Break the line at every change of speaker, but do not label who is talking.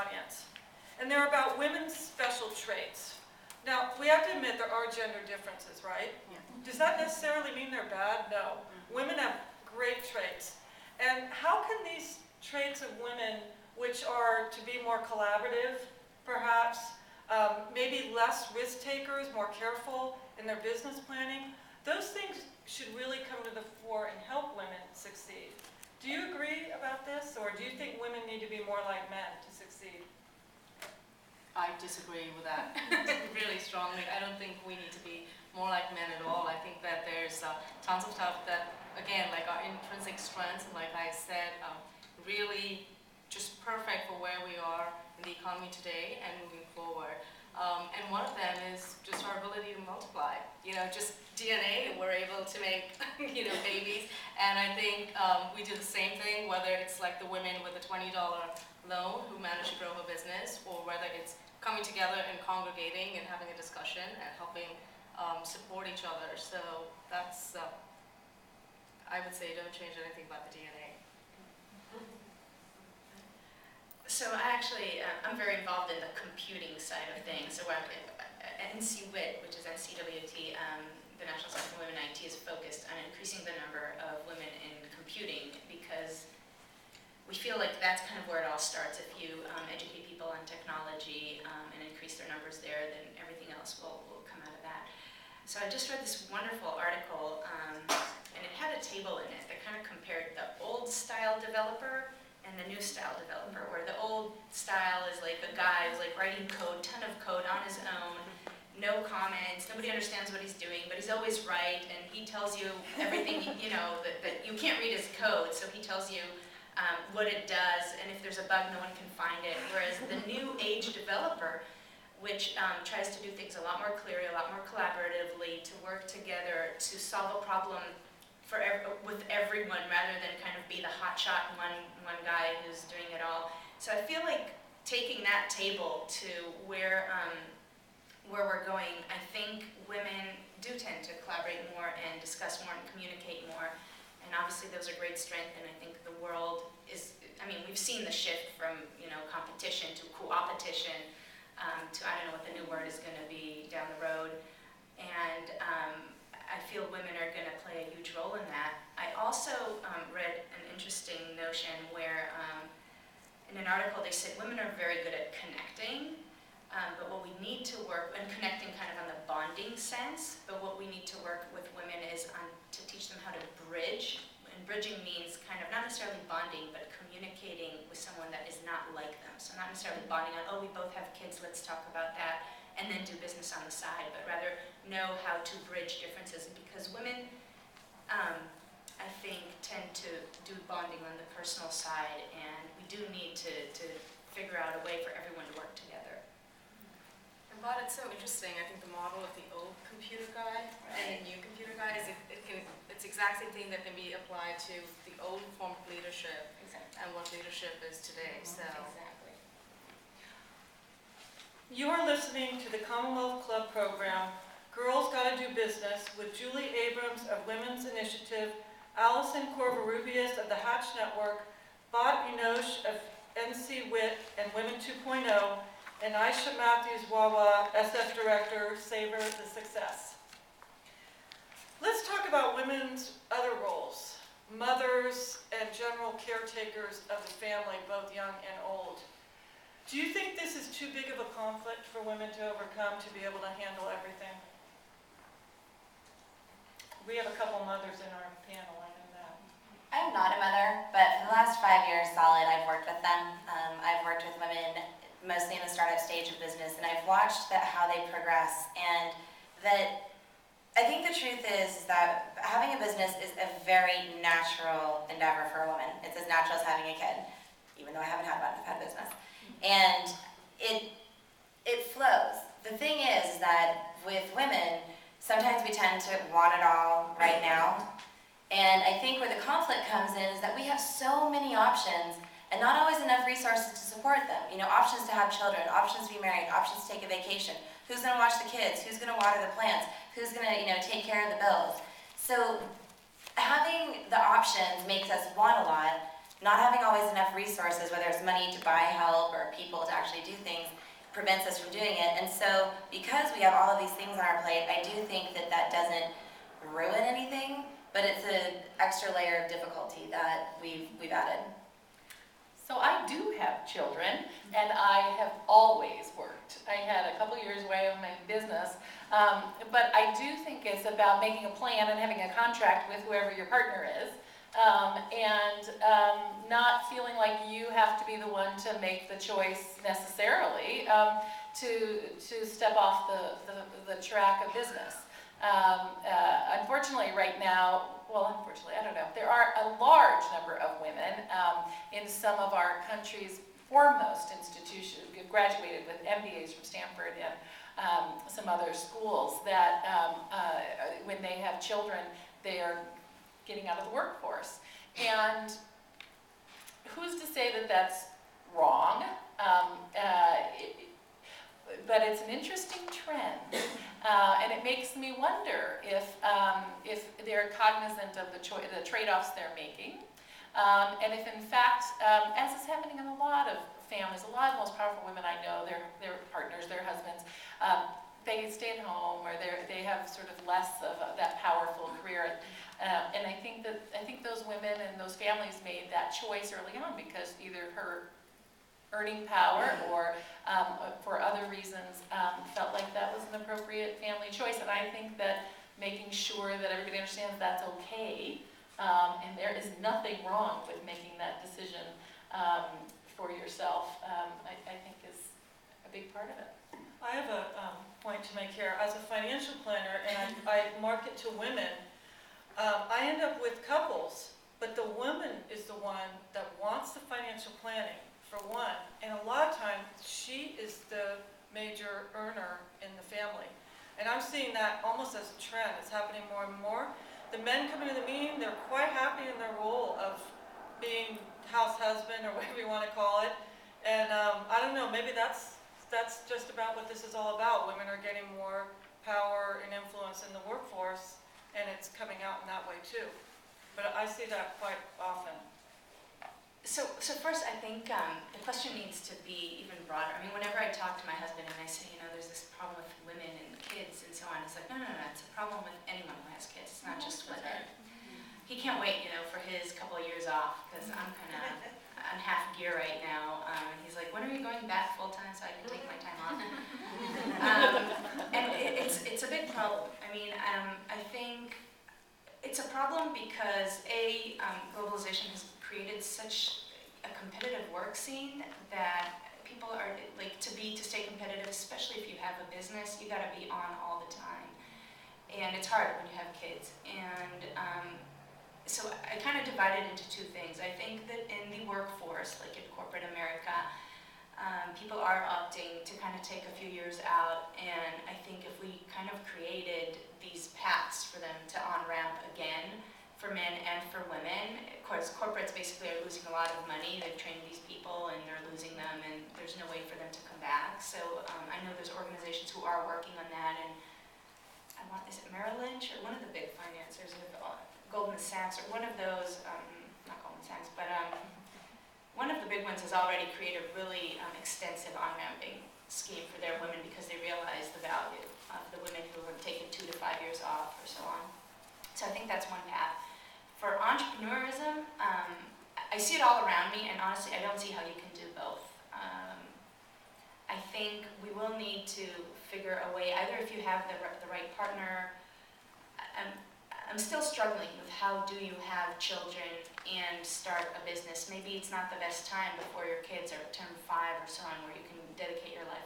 audience. And they're about women's special traits. Now, we have to admit there are gender differences, right?
Yeah.
Does that necessarily mean they're bad? No. Women have great traits. And how can these traits of women, which are to be more collaborative, perhaps, maybe less risk takers, more careful in their business planning, those things should really come to the fore and help women succeed. Do you agree about this, or do you think women need to be more like men to succeed?
I disagree with that really strongly. I don't think we need to be more like men at all. I think that there's tons of stuff that, again, like our intrinsic strengths, like I said, really just perfect for where we are in the economy today and moving forward. And one of them is just our ability to multiply. You know, just DNA, we're able to make, you know, babies. And I think we do the same thing, whether it's like the women with a $20 loan who manage to grow her business, or whether it's coming together and congregating and having a discussion and helping support each other. So that's, I would say, don't change anything about the DNA.
So I actually, I'm very involved in the computing side of things. So NCWIT, which is NCWT, the National Center for Women in IT, is focused on increasing the number of women in computing, because we feel like that's kind of where it all starts. If you educate people on technology and increase their numbers there, then everything else will come out of that. So I just read this wonderful article, and it had a table in it that kind of compared the old style developer and the new style developer, where the old style is like a guy who's like writing code, ton of code on his own, no comments, nobody understands what he's doing, but he's always right, and he tells you everything, you know, that you can't read his code, so he tells you what it does, and if there's a bug, no one can find it. Whereas the new age developer, which tries to do things a lot more clearly, a lot more collaboratively, to work together to solve a problem with everyone, rather than kind of be the hotshot one guy who's doing it all. So I feel like taking that table to where we're going, I think women do tend to collaborate more and discuss more and communicate more. And obviously those are great strengths, and I think the world is, I mean, we've seen the shift from, you know, competition to co-opetition, to, I don't know what the new word is going to be down the road. And I feel women are going to play a huge role in that. I also read an interesting notion where in an article they said women are very good at connecting, but what we need to work, and connecting kind of on the bonding sense, but what we need to work with women is to teach them how to bridge. And bridging means kind of not necessarily bonding, but communicating with someone that is not like them. So not necessarily bonding on, oh, we both have kids, let's talk about that, and then do business on the side, but rather know how to bridge differences. Because women, I think, tend to do bonding on the personal side, and we do need to figure out a way for everyone to work together.
But it's so interesting. I think the model of the old computer guy and the new computer guy is it's the exact same thing that can be applied to the old form of leadership and what leadership is today. So
Exactly.
You are listening to the Commonwealth Club program, Girls Gotta Do Business, with Julie Abrams of Women's Initiative, Allison Corvarubias of the Hatch Network, Bot Enosh of NCWIT and Women 2.0, and Aisha Matthews-Wawa, SF Director, Savor the Success. Let's talk about women's other roles, mothers and general caretakers of the family, both young and old. Do you think this is too big of a conflict for women to overcome to be able to handle everything? We have a couple mothers in our panel, I know that.
I'm not a mother, but for the last 5 years solid, I've worked with them. I've worked with women mostly in the startup stage of business, and I've watched how they progress, and that I think the truth is that having a business is a very natural endeavor for a woman. It's as natural as having a kid, even though I haven't had one, I've had a business. And it flows. The thing is that with women, sometimes we tend to want it all right now, and I think where the conflict comes in is that we have so many options and not always enough resources to support them. You know, options to have children, options to be married, options to take a vacation. Who's going to watch the kids? Who's going to water the plants? Who's going to, you know, take care of the bills? So having the options makes us want a lot, not having always enough resources, whether it's money to buy help or people to actually do things, prevents us from doing it. And so because we have all of these things on our plate, I do think that that doesn't ruin anything, but it's an extra layer of difficulty that we've added.
So I do have children, and I have always worked. I had a couple years away of my business, but I do think it's about making a plan and having a contract with whoever your partner is, and not feeling like you have to be the one to make the choice necessarily to step off the track of business. Unfortunately, right now, well, unfortunately, I don't know, there are a large number of women in some of our country's foremost institutions, graduated with MBAs from Stanford and some other schools, that when they have children, they are getting out of the workforce. And who's to say that that's wrong? But it's an interesting trend, and it makes me wonder if they're cognizant of the trade-offs they're making, and if in fact, as is happening in a lot of families, a lot of the most powerful women I know, their partners, their husbands, they stay at home, or they have sort of less of that powerful career, and I think those women and those families made that choice early on because either her earning power or for other reasons felt like that was an appropriate family choice. And I think that making sure that everybody understands that's okay, and there is nothing wrong with making that decision for yourself, I think is a big part of it.
I have a point to make here. As a financial planner, and I market to women, I end up with couples, but the woman is the one that wants the financial planning, for one, and a lot of times she is the major earner in the family. And I'm seeing that almost as a trend. It's happening more and more. The men come into the meeting, they're quite happy in their role of being house husband or whatever you want to call it. And I don't know, maybe that's just about what this is all about. Women are getting more power and influence in the workforce, and it's coming out in that way too. But I see that quite often.
So first, I think the question needs to be even broader. I mean, whenever I talk to my husband and I say, there's this problem with women and kids and so on, it's like, no, it's a problem with anyone who has kids. It's not just women. He can't wait, for his couple of years off, because I'm kind of on half gear right now. And he's like, when are you going back full time so I can take my time off? And it's a big problem. I mean, I think it's a problem because globalization has created such a competitive work scene that people are to stay competitive, especially if you have a business, you got to be on all the time, and it's hard when you have kids. And so I kind of divide it into two things. I think that in the workforce, like in corporate America, people are opting to kind of take a few years out, and I think if we kind of created these paths for them to on-ramp again, for men and for women. Of course, corporates basically are losing a lot of money. They've trained these people and they're losing them, and there's no way for them to come back. So I know there's organizations who are working on that, and is it Merrill Lynch or one of the big financiers, Goldman Sachs, or one of those, not Goldman Sachs, but one of the big ones has already created a really extensive on-ramping scheme for their women because they realize the value of the women who have taken 2 to 5 years off or so on. So I think that's one path. For entrepreneurism, I see it all around me, and honestly, I don't see how you can do both. I think we will need to figure a way, either if you have the right partner. I'm still struggling with how do you have children and start a business. Maybe it's not the best time before your kids are turned 5 or so on, where you can dedicate your life